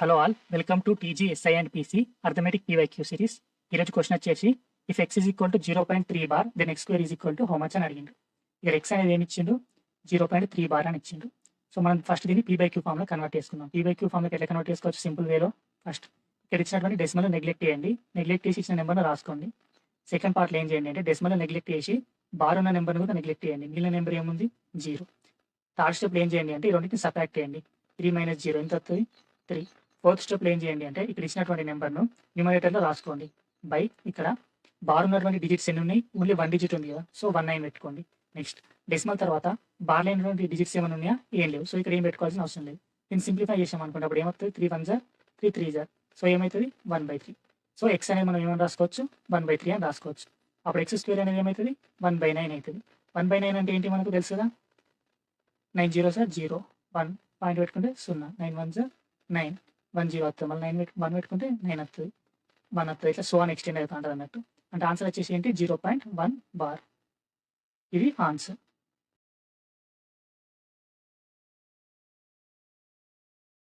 Hello all, welcome to TG SI and PC arithmetic PYQ series. ఈరోజు question వచ్చేసి if X is equal to 0.3 bar then X square is equal to how much అని అడిగిండు. ఇక్కడ X అనేది ఏమి ఇచ్చిండు, 0.3 bar అని ఇచ్చిండు. సో మనం ఫస్ట్ దీన్ని పీబైక్యూ ఫామ్లో కన్వర్ట్ చేసుకుందాం. పీబైక్యూ ఫామ్లోకి ఎట్లా కన్వర్ట్ చేసుకోవచ్చు? సింపుల్ వేలో ఫస్ట్ ఇక్కడ ఇచ్చినటువంటి డెసిమల్ నెగ్లెక్ట్ చేయండి. నెగ్లెక్ట్ చేసి ఇచ్చిన నెంబర్ను రాసుకోండి. సెకండ్ పార్ట్లో ఏం చేయండి అంటే డెసిమల్ నెగ్లెక్ట్ చేసి బార్ ఉన్న నెంబర్ని కూడా నెగ్లెక్ట్ చేయండి. మిగిలిన నెంబర్ ఏముంది? 0. థర్డ్ స్టెప్లో ఏం చేయండి అంటే ఈ రెండింటిని సబ్ట్రాక్ట్ చేయండి. 3 - 0 ఎంత వస్తుంది? 3. ఫోర్త్ స్టెప్లో ఏం చేయండి అంటే ఇక్కడ ఇచ్చినటువంటి నెంబర్ను న్యూమరేటర్లో రాసుకోండి. బై ఇక్కడ బార్ ఉన్నటువంటి డిజిట్స్ ఎన్ని ఉన్నాయి? ఓన్లీ 1 డిజిట్ ఉంది కదా, సో 19 పెట్టుకోండి. నెక్స్ట్ డెసిమల్ తర్వాత బార్ లేనటువంటి డిజిట్స్ ఏమైనా ఉన్నాయా? ఏం లేవు. సో ఇక్కడ ఏం పెట్టుకోవాల్సిన అవసరం లేదు. దీన్ని సింప్లిఫై చేసామనుకోండి, అప్పుడు ఏమవుతుంది? 3 1 జార్ 3 3 జార్, సో ఏమవుతుంది? 1/3. సో ఎక్స్ అనేది మనం ఏమని రాసుకోవచ్చు? 1/3 అని రాసుకోవచ్చు. అప్పుడు ఎక్స్ స్క్వేర్ అనేది ఏమవుతుంది? 1/9 అవుతుంది. 1/9 అంటే ఏంటి మనకు తెలుసు కదా, 9 0 సార్ 0, 1 పాయింట్ పెట్టుకుంటే 0, 9 1 జార్ 9, 1 0 వస్తుంది. మళ్ళీ 1 పెట్టుకుంటే 9 వస్తుంది, 1 వస్తుంది. ఇట్లా సో అని ఎక్స్టెండ్ అవుతా ఉంటుంది అన్నట్టు. అంటే ఆన్సర్ వచ్చేసి ఏంటి? 0.1 బార్. ఇది ఆన్సర్.